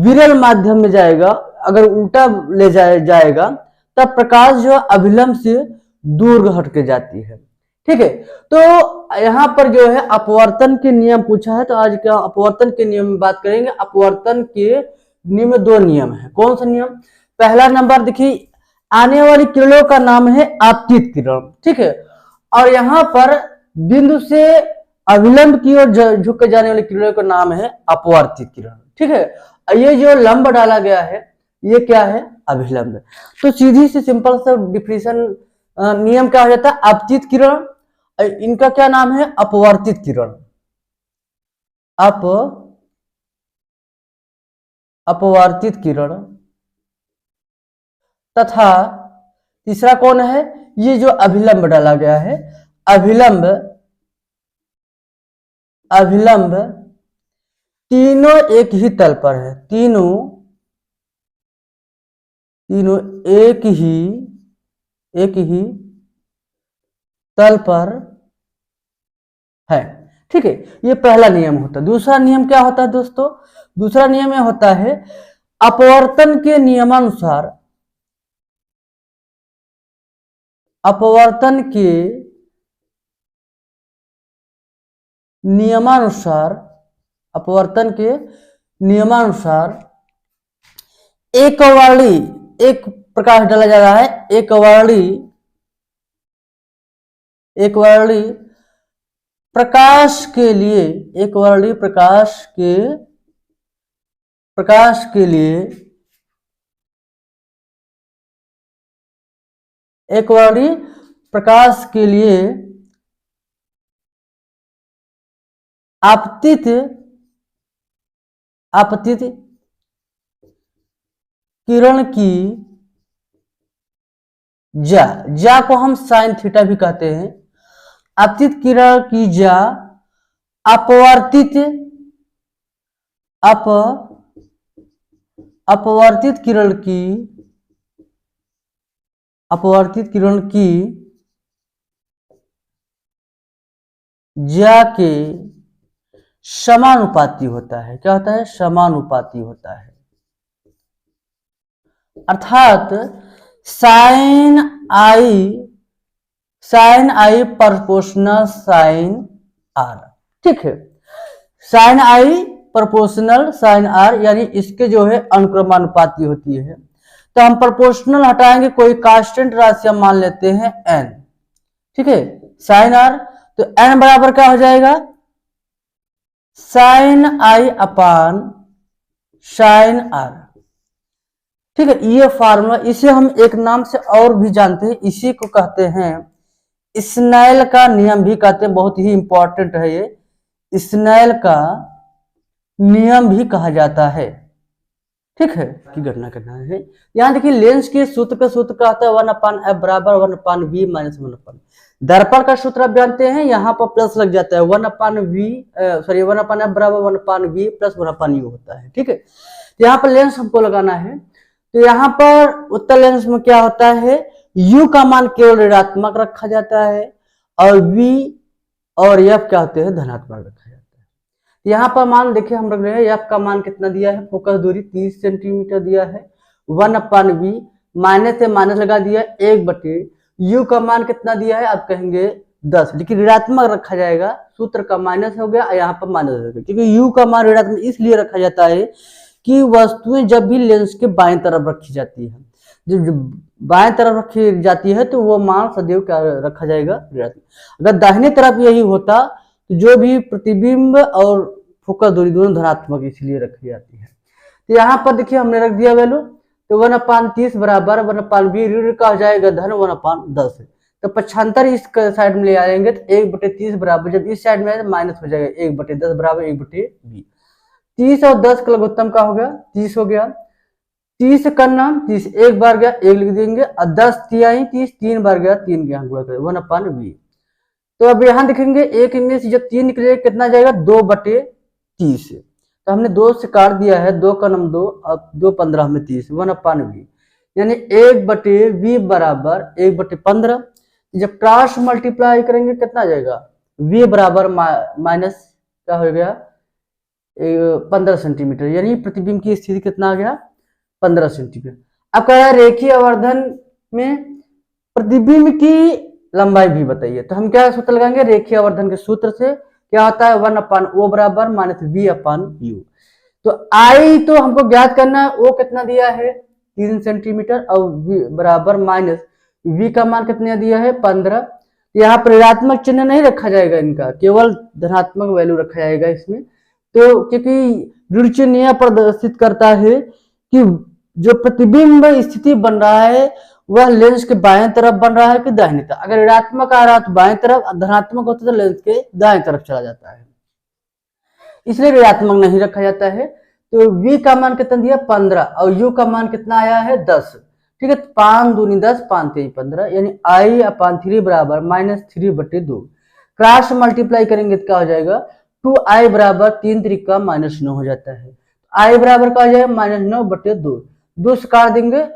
विरल माध्यम में जाएगा, अगर उल्टा ले जाएगा तब प्रकाश जो अभिलंब से दूर हट के जाती है। ठीक है, तो यहाँ पर जो है अपवर्तन के नियम पूछा है, तो आज क्या अपवर्तन के नियम में बात करेंगे। अपवर्तन के नियम में दो नियम है। कौन सा नियम? पहला नंबर देखिए, आने वाली किरणों का नाम है आपतित किरण। ठीक है, और यहाँ पर बिंदु से अभिलंब की ओर झुक के जाने वाली किरणों का नाम है अपवर्तित किरण। ठीक है, ये जो लंब डाला गया है ये क्या है? अभिलंब। तो सीधी से सिंपल सा डिफिनेशन नियम क्या हो जाता है? आपतित किरण, इनका क्या नाम है? अपवर्तित किरण। अपवर्तित किरण। तथा तीसरा कौन है? ये जो अभिलंब डाला गया है, अभिलंब। तीनों एक ही तल पर है, तीनों एक ही तल पर है। ठीक है, ये पहला नियम होता है। दूसरा नियम क्या होता है दोस्तों? दूसरा नियम यह होता है, अपवर्तन के नियमानुसार, अपवर्तन के नियमानुसार एक वर्णी, एक प्रकाश डाला जा रहा है, एक वर्णी प्रकाश के लिए, एक वर्णी प्रकाश के लिए एक वर्णी प्रकाश के लिए आपतित किरण की जा को हम साइन थीटा भी कहते हैं। आपतित किरण की जा अपवर्तित किरण की जा के समानुपाती होता है। क्या होता है? समानुपाती होता है। अर्थात sine I proportional sine R. ठीक है, sine I proportional sine R, यानी इसके जो है अनुक्रमानुपाती होती है। तो हम प्रोपोर्शनल हटाएंगे, कोई कांस्टेंट राशि हम मान लेते हैं n। ठीक है, साइन आर, तो n बराबर क्या हो जाएगा? Sine I upon sine R. ठीक है, ये फार्मूला, इसे हम एक नाम से और भी जानते हैं, इसी को कहते हैं स्नेल का नियम भी कहते हैं। बहुत ही इंपॉर्टेंट है ये, स्नेल का नियम भी कहा जाता है। ठीक है, की गणना करना है। यहाँ देखिए, लेंस के सूत्र का सूत्र कहता है 1/f बराबर 1/v माइनस 1/। दर्पण का सूत्र आप जानते हैं, यहाँ पर प्लस लग जाता है, 1/f बराबर 1/v प्लस 1/u होता है। ठीक है, तो यहाँ पर लेंस हमको लगाना है। तो यहाँ पर उत्तल लेंस में क्या होता है? u का मान केवल ऋणात्मक रखा जाता है और v और f क्या होते हैं? धनात्मक रखा जाता है। यहाँ पर मान देखिए, हम रख रहे हैं f का मान कितना दिया है? फोकस दूरी 30 सेंटीमीटर दिया है। 1/v, माइनस से माइनस लगा दिया, 1/, u का मान कितना दिया है? आप कहेंगे 10, लेकिन ऋणात्मक रखा जाएगा, सूत्र का माइनस हो गया, यहाँ पर माइनस हो गया, क्योंकि u का मान ऋणात्मक इसलिए रखा जाता है कि वस्तुएं जब भी लेंस के बाएं तरफ रखी जाती है, जब बाएं तरफ रखी जाती है तो वो मान सदैव क्या रखा जाएगा? ऋणात्मक। अगर दाहिने तरफ यही होता तो जो भी प्रतिबिंब और फोकस दूरी दोनों धनात्मक इसलिए रखी जाती है। तो यहाँ पर देखिए, हमने रख दिया वैल्यू, तो 1/30 बराबर 1/v ऋण का हो जाएगा धन 1/10। तो पक्षांतर इस साइड में ले आएंगे तो 1/30 बराबर, जब इस साइड में माइनस हो जाएगा, 1/10 बराबर 1/v। 30 और 10 का लघुत्तम का हो गया? 30 हो गया। 30 का नाम 30 एक बार गया, 1 लिख देंगे, और 10 तिहाई 30 3 बार गया, 3 के यहाँ गुणा करें 1/v। तो अब यहाँ देखेंगे, एक इनमें से जब 3 निकलेगा कितना जाएगा? 2/30। तो हमने 2 से काट दिया है, 2 का नाम 2, अब 2 15 में 30, 1/v, यानी 1/v बराबर 1/15। जब क्रॉस मल्टीप्लाई करेंगे कितना आ जाएगा? v बराबर माइनस क्या हो गया? 15 सेंटीमीटर, यानी प्रतिबिंब की स्थिति कितना आ गया 15 सेंटीमीटर। अब कह रहा है रेखीय आवर्धन में प्रतिबिंब की लंबाई भी बताइए, तो हम क्या सूत्र लगाएंगे, रेखीय आवर्धन के सूत्र से क्या होता है 1/O बराबर -V/U। तो आई तो हमको ज्ञात करना है, ओ कितना दिया है 3 सेंटीमीटर और V बराबर माइनस V का मान कितना दिया है 15। यहाँ पर ऋणात्मक चिन्ह नहीं रखा जाएगा, इनका केवल धनात्मक वैल्यू रखा जाएगा इसमें। तो क्योंकि ऋण चिन्ह यह प्रदर्शित करता है कि जो प्रतिबिंब स्थिति बन रहा है वह लेंस के बाएं तरफ बन रहा है कि दाहिनी तरफ। अगर ऋणात्मक आ रहा तो बाएं तरफ, धनात्मक होता तो लेंस के दाएं तरफ चला जाता है, इसलिए ऋणात्मक नहीं रखा जाता है। तो V का मान कितना दिया 15 और U का मान कितना आया है 10। ठीक है, 5 दूनी 10, 5 तेई 15, यानी I/3 बराबर -3/2। क्रॉस मल्टीप्लाई करेंगे तो क्या हो जाएगा 2I बराबर 3 त्रिका -9 हो जाता है। I बराबर क्या हो जाएगा -9/2, 2 से काट देंगे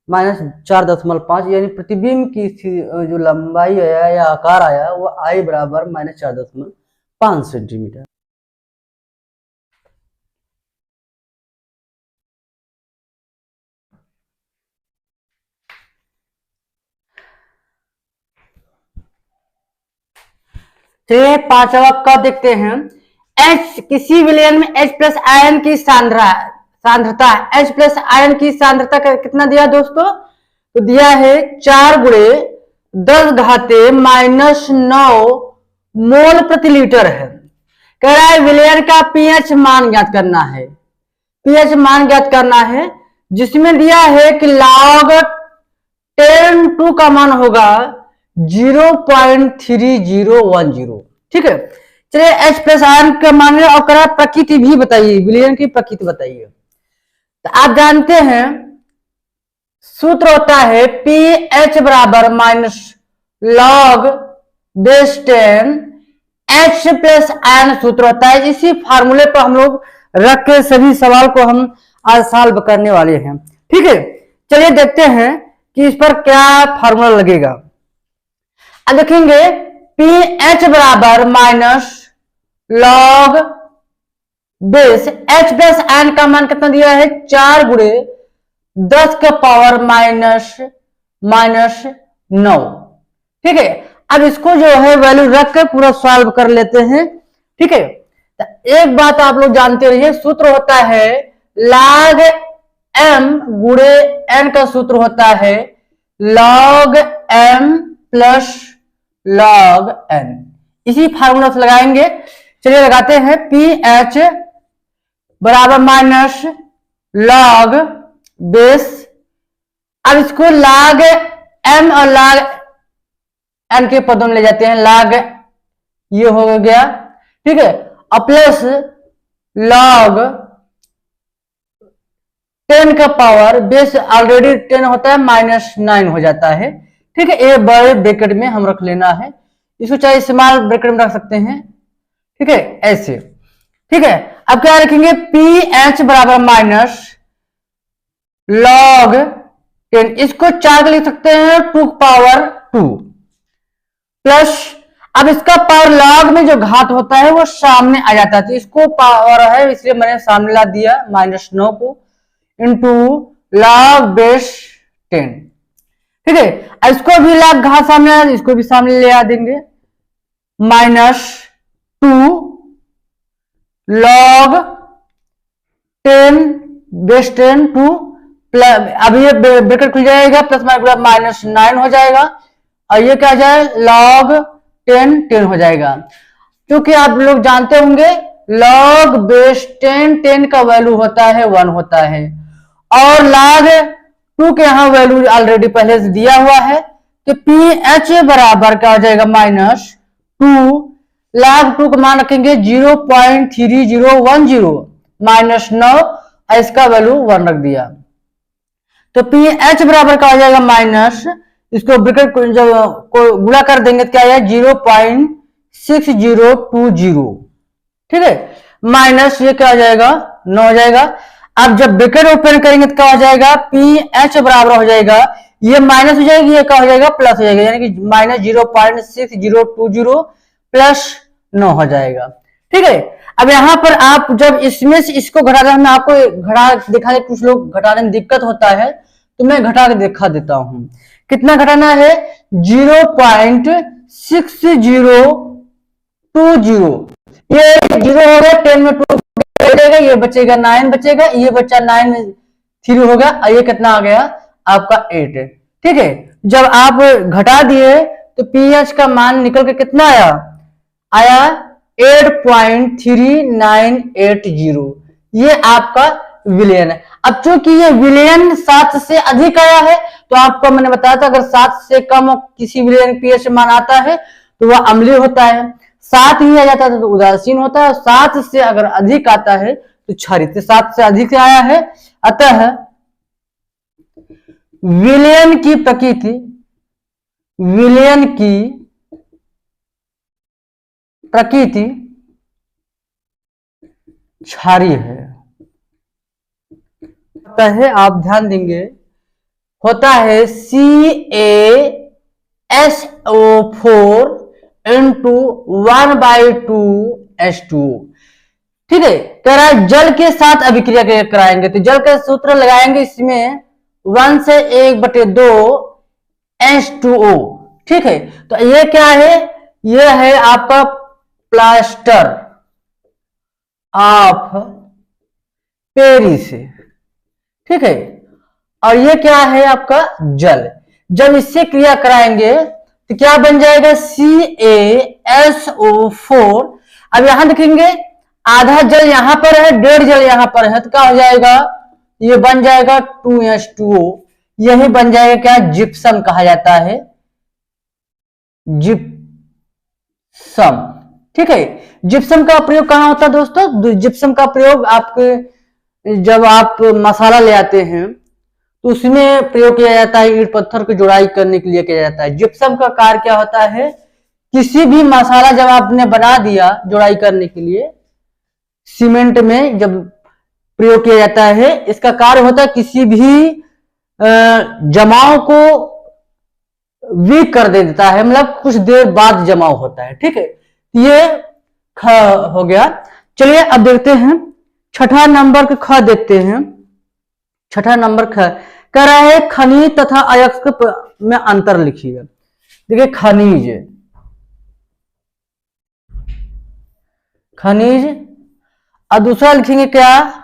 -4.5, यानी प्रतिबिंब की जो लंबाई आया या आकार आया वो I बराबर -4.5 सेंटीमीटर। चलिए पांचवा का देखते हैं। H किसी विलयन में H प्लस आयन की सांद्रता H प्लस आयन की सांद्रता कितना दिया दोस्तों, तो दिया है 4 गुणे 10 घाते -9 मोल प्रति लीटर है। कह रहा है विलयन का पीएच मान ज्ञात करना है, पीएच मान ज्ञात करना है, जिसमें दिया है कि log 10 का मान होगा 0.3010। ठीक है, चलिए H प्लस आयन का मान और करा प्रकृति भी बताइए, विलयन की प्रकृति बताइए। तो आप जानते हैं सूत्र होता है पीएच बराबर -log base 10 H plus ion सूत्र होता है। इसी फार्मूले पर हम लोग रख के सभी सवाल को हम आज सॉल्व करने वाले हैं। ठीक है, चलिए देखते हैं कि इस पर क्या फार्मूला लगेगा। अब देखेंगे पीएच बराबर -log base H plus ion का मान कितना दिया है 4 गुणे 10 का पावर -9। ठीक है, अब इसको जो है वैल्यू रख कर पूरा सॉल्व कर लेते हैं। ठीक है, तो एक बात आप लोग जानते रहिए, सूत्र होता है log m गुणे n का सूत्र होता है log m plus log n। इसी फार्मूला से लगाएंगे, चलिए लगाते हैं पीएच बराबर -log बेस, अब इसको log m और log n के पदों में ले जाते हैं, log ये हो गया। ठीक है, और प्लस log 10 का पावर बेस ऑलरेडी 10 होता है -9 हो जाता है। ठीक है, ये बड़े ब्रैकेट में हम रख लेना है, इसको चाहे स्मॉल ब्रैकेट में रख सकते हैं। ठीक है, ऐसे। ठीक है, अब क्या रखेंगे पीएच बराबर -log 10, इसको 4 लिख सकते हैं 2 पावर 2 प्लस, अब इसका पावर लॉग में जो घात होता है वो सामने आ जाता है, तो इसको पावर है इसलिए मैंने सामने ला दिया -9 को इंटू log बेस 10। ठीक है, इसको भी log घात सामने आ, इसको भी सामने ले आ देंगे -2 log 10 बेस 10 टू प्लस, अब ये ब्रैकेट खुल जाएगा प्लस -9 हो जाएगा और ये क्या जाए log 10 हो जाएगा। क्योंकि आप लोग जानते होंगे log बेस 10 का वैल्यू होता है 1 होता है और log 2 के यहाँ वैल्यू ऑलरेडी पहले से दिया हुआ है, तो पीएच बराबर क्या हो जाएगा -2 log 2 का मान रखेंगे 0.3010 -9 इसका वैल्यू 1 रख दिया, तो पीएच बराबर क्या हो जाएगा इसको ब्रैकेट को गुणा कर देंगे तो क्या आएगा 0.6020। ठीक है, माइनस ये क्या हो जाएगा 9 हो जाएगा। अब जब ब्रैकेट ओपन करेंगे तो क्या हो जाएगा पीएच बराबर हो जाएगा, ये माइनस हो जाएगी, ये क्या हो जाएगा प्लस हो जाएगा, यानी कि -0.6020 प्लस 9 हो जाएगा। ठीक है, अब यहाँ पर आप जब इसमें से इसको घटा दें, मैं आपको घटा दिखा दे, कुछ लोग घटाने में दिक्कत होता है तो मैं घटा के दिखा देता हूं। कितना घटाना है? 0.6020, ये 0 हो गया, 10 में 2 बचेगा, ये बचेगा 9 बचेगा, ये बच्चा 9 में 3 होगा, और ये कितना आ गया आपका 8। ठीक है, जब आप घटा दिए तो पीएच का मान निकल के कितना आया 8.3980। ये आपका विलियन है। अब चूंकि ये विलियन 7 से अधिक आया है तो आपको मैंने बताया था, अगर 7 से कम किसी विलियन पीएच मान आता है तो वह अम्लीय होता है, 7 ही आ जाता है तो उदासीन होता है, 7 से अगर अधिक आता है तो क्षारीय। 7 से अधिक से आया है, अतः विलयन की प्रकृति, विलयन की प्रकृति क्षारीय है। है आप ध्यान देंगे, होता है CaSO4 इंटू 1/2H2O। ठीक है, कह रहा है जल के साथ अभिक्रिया कराएंगे तो जल का सूत्र लगाएंगे, इसमें 1 से 1/2 H2O। ठीक है, तो ये क्या है? ये है आपका प्लास्टर ऑफ पेरिस। ठीक है, और ये क्या है आपका जल। जब इससे क्रिया कराएंगे तो क्या बन जाएगा? CaSO4। अब यहां देखेंगे आधा जल यहां पर है, 1.5 जल यहां पर है, तो क्या हो जाएगा? ये बन जाएगा 2H2O। यही बन जाएगा क्या? जिप्सम कहा जाता है, जिप्सम। ठीक है, जिप्सम का प्रयोग कहां होता है दोस्तों? जिप्सम का प्रयोग आपके जब आप मसाला ले आते हैं तो उसमें प्रयोग किया जाता है, ईंट पत्थर की जोड़ाई करने के लिए किया जाता है। जिप्सम का कार्य क्या होता है? किसी भी मसाला जब आपने बना दिया जोड़ाई करने के लिए, सीमेंट में जब प्रयोग किया जाता है, इसका कार्य होता है किसी भी जमाव को वीक कर देता है, मतलब कुछ देर बाद जमाव होता है। ठीक है, ये ख हो गया। चलिए अब देखते हैं छठा नंबर का ख देखते हैं। छठा नंबर ख कह रहा है खनिज तथा अयस्क में अंतर लिखिए। देखिए खनिज, खनिज और दूसरा लिखेंगे क्या?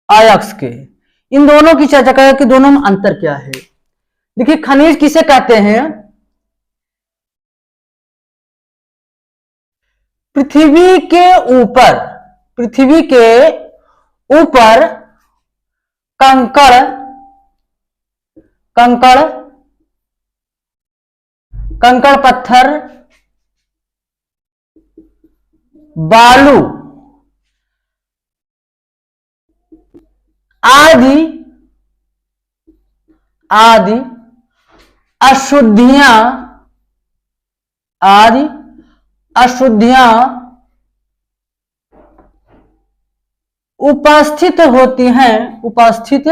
अयस्क के। इन दोनों की चर्चा करें कि दोनों में अंतर क्या है। देखिए खनिज किसे कहते हैं? पृथ्वी के ऊपर, पृथ्वी के ऊपर कंकड़, कंकड़, कंकड़ पत्थर, बालू आदि आदि अशुद्धियां, आदि अशुद्धियां उपस्थित होती हैं, उपस्थित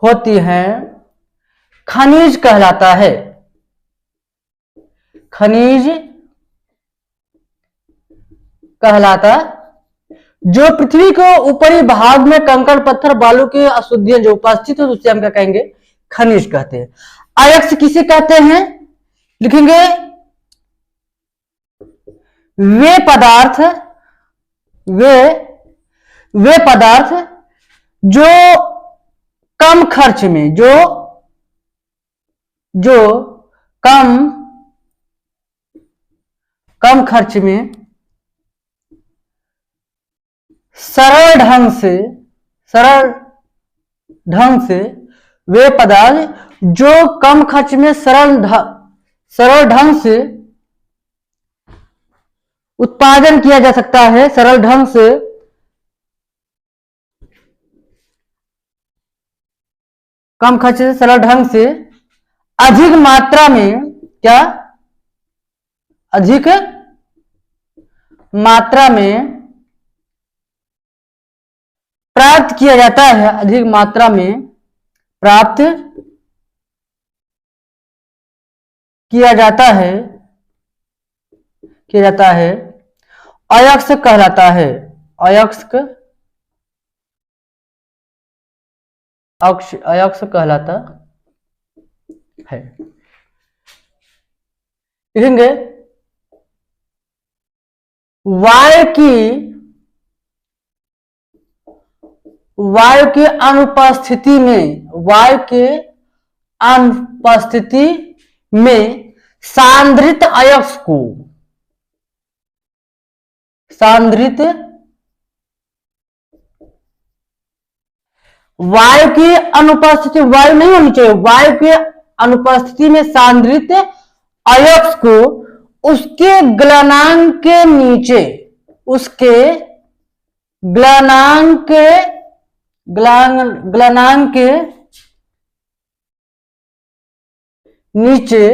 होती हैं, खनिज कहलाता है। खनिज कहलाता, जो पृथ्वी को ऊपरी भाग में कंकड़ पत्थर बालू की अशुद्धियां जो उपस्थित हो उसे हम क्या कहेंगे? खनिज कहते हैं। अयस्क किसे कहते हैं? लिखेंगे वे पदार्थ, वे पदार्थ जो कम खर्च में, जो कम खर्च में सरल ढंग से वे पदार्थ जो कम खर्च में सरल ढंग से उत्पादन किया जा सकता है, सरल ढंग से कम खर्च से सरल ढंग से अधिक मात्रा में, क्या? अधिक मात्रा में प्राप्त किया जाता है, अधिक मात्रा में प्राप्त किया जाता है अयस्क कहलाता है। अयस्क कहलाता है। लिखेंगे वायु की अनुपस्थिति में सांद्रित अयस्क को वायु की अनुपस्थिति, वायु नहीं होनी चाहिए, वायु की अनुपस्थिति में सांद्रित अयस्क को उसके गलनांक के नीचे, गलनांक के नीचे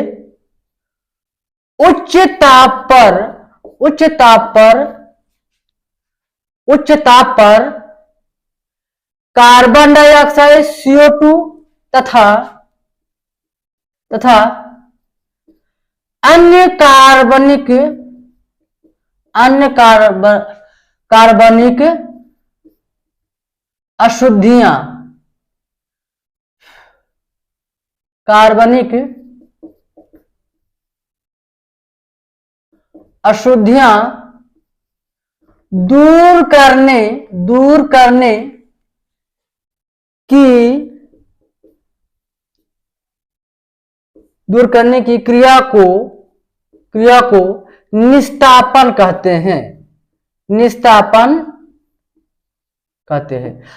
उच्च ताप पर कार्बन डाइऑक्साइड CO2 तथा अन्य कार्बनिक अशुद्धियां दूर करने की क्रिया को निस्तापन कहते हैं।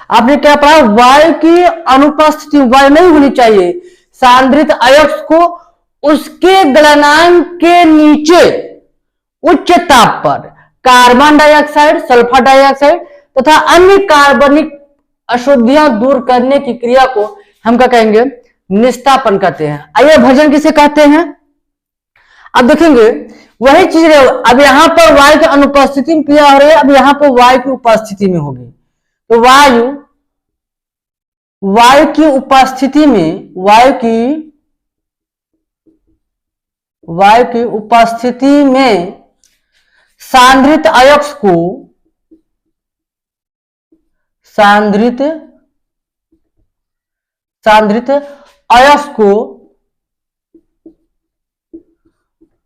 आपने क्या पढ़ा? वायु की अनुपस्थिति, वायु नहीं होनी चाहिए, सांद्रित अयस्क को उसके गलनांक के नीचे उच्च ताप पर कार्बन डाइऑक्साइड, सल्फर डाइऑक्साइड तथा अन्य कार्बनिक अशुद्धियां दूर करने की क्रिया को हम क्या कहेंगे? निस्तापन कहते हैं। आइए भर्जन किसे कहते हैं? अब देखेंगे वही चीज है। अब यहां पर वायु की अनुपस्थिति में क्रिया हो रही है, अब यहां पर वायु की उपस्थिति में होगी। तो वायु की उपस्थिति में, वायु की उपस्थिति में सांद्रित अयस्क को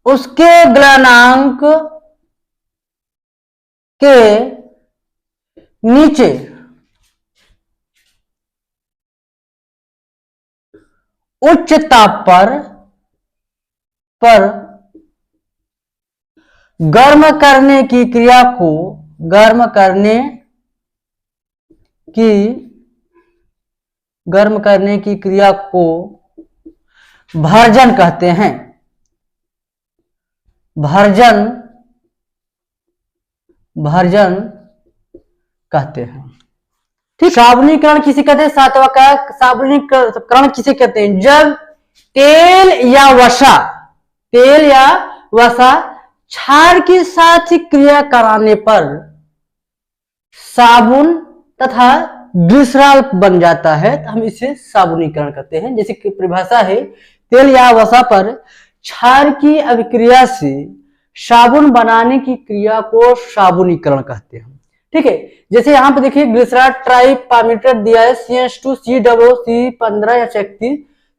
उसके गलनांक के नीचे उच्च ताप पर गर्म करने की क्रिया को भर्जन कहते हैं। भर्जन कहते हैं। ठीक। साबुनीकरण किसे कहते हैं? सातवां का साबुनीकरण किसे कहते हैं? जब तेल या वसा क्षार के साथ क्रिया कराने पर साबुन तथा ग्लिसरॉल बन जाता है, तो हम इसे साबुनीकरण कहते हैं। जैसे कि परिभाषा है, तेल या वसा पर क्षार की अभिक्रिया से साबुन बनाने की क्रिया को साबुनीकरण कहते हैं। ठीक है। जैसे यहाँ पे देखिए ग्लिसरॉल ट्राइपामीटर दिया है, CH2COC15H31,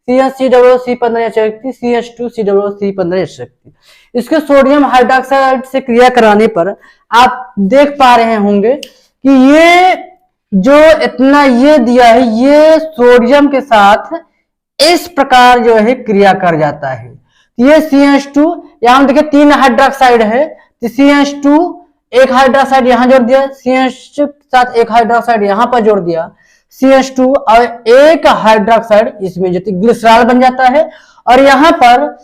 CH3COC15H31, CH2COC15H31। इसके सोडियम हाइड्रोक्साइड से क्रिया कराने पर आप देख पा रहे होंगे कि ये जो इतना ये दिया है, ये सोडियम के साथ इस प्रकार जो है क्रिया कर जाता है। ये CH2, यहां देखिए 3 हाइड्रोक्साइड है, तो CH2 एक हाइड्रोक्साइड यहां जोड़ दिया, CH के साथ एक हाइड्रोक्साइड यहां पर जोड़ दिया, CH2 और एक हाइड्रोक्साइड इसमें जो ग्लिसरॉल बन जाता है। और यहां पर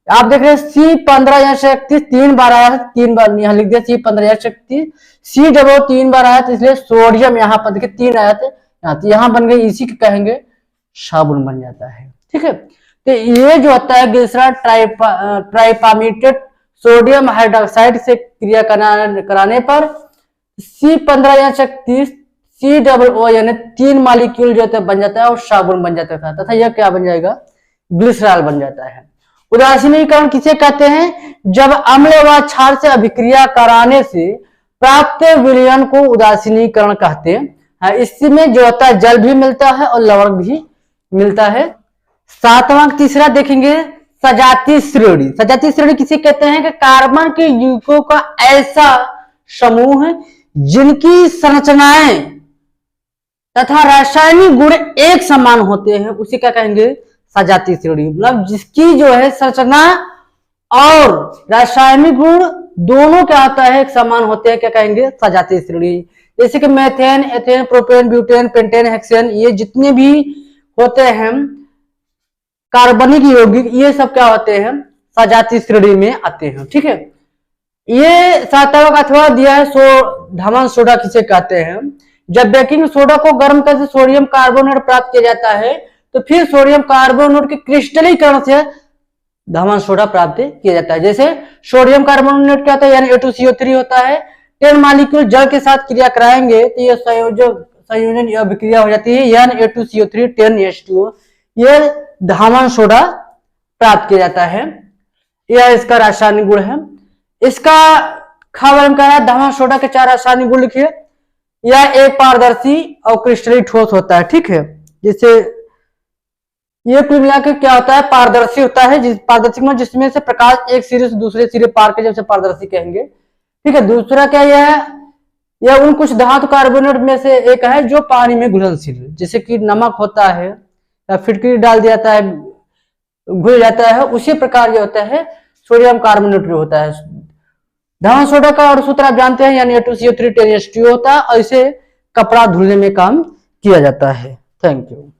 आप देख रहे हैं C15H31 3 बार आया है, 3 बार यहां लिख दिया C15H31, C डबल 3 बार आया, तो इसलिए सोडियम यहां पर देखिए 3 आया था, यहां बन गए, इसी को कहेंगे साबुन बन जाता है। ठीक है। तो ये जो होता है ग्लिसरॉल ट्राइपामीटेट सोडियम हाइड्रोक्साइड से क्रिया कराने पर C15H31 COO यानी 3 मॉलिक्यूल जो होता है बन जाता है और साबुन बन जाता है, तथा यह क्या बन जाएगा? ग्लिसरॉल बन जाता है। उदासीनीकरण किसे कहते हैं? जब अम्ल व क्षार से अभिक्रिया कराने से प्राप्त विलयन को उदासीनीकरण कहते हैं। इसमें जो होता है जल भी मिलता है और लवण भी मिलता है। सातवां तीसरा देखेंगे, सजातीय श्रेणी। सजातीय श्रेणी किसे कहते हैं? कि कार्बन के यौगिकों का ऐसा समूह जिनकी संरचनाएं तथा रासायनिक गुण एक समान होते हैं, उसे क्या कहेंगे? सजातीय श्रेणी। मतलब जिसकी जो है संरचना और रासायनिक गुण दोनों क्या होता है? एक समान होते हैं, क्या कहेंगे? सजातीय श्रेणी। जैसे कि methane, ethane, propane, butane, pentane, hexane, ये जितने भी होते हैं कार्बनिक यौगिक, ये सब क्या होते हैं? सजातीय श्रेणी में आते हैं। ठीक है, ये सातवां अथवा दिया है धामन सोडा किसे कहते हैं? जब बेकिंग सोडा को गर्म करके सोडियम कार्बोनेट प्राप्त किया जाता है तो फिर सोडियम कार्बोनेट के क्रिस्टलीकरण से धामन सोडा प्राप्त किया जाता है। जैसे सोडियम कार्बोनेट क्या होता है? यानी A2CO3 होता है। 10 मॉलिक्यूल जल के साथ क्रिया कराएंगे तो ये संयोजन अभिक्रिया हो जाती है, यानी A2CO3 10H2O, ये धामन सोडा प्राप्त किया जाता है। यह इसका रासायनिक गुण है। इसका खावर्म का है धामन सोडा के 4 रासायनिक गुण लिखिए। यह एक पारदर्शी और क्रिस्टलीय ठोस होता है। ठीक है, जैसे ये कुल मिलाकर क्या होता है? पारदर्शी होता है। पारदर्शी में जिसमें से प्रकाश एक सिरे से दूसरे सिरे पार के जैसे पारदर्शी कहेंगे। ठीक है, दूसरा क्या यह उन कुछ धातु कार्बोनेट में से एक है जो पानी में घुलनशील, जैसे कि नमक होता है या फिटकरी डाल दिया जाता है, घुल जाता है, उसी प्रकार जो होता है सोडियम कार्बोनेट जो होता है। धामन सोडा का और सूत्र आप जानते हैं, यानी A2CO3 10H2O होता है और इसे कपड़ा धुलने में काम किया जाता है। Thank you.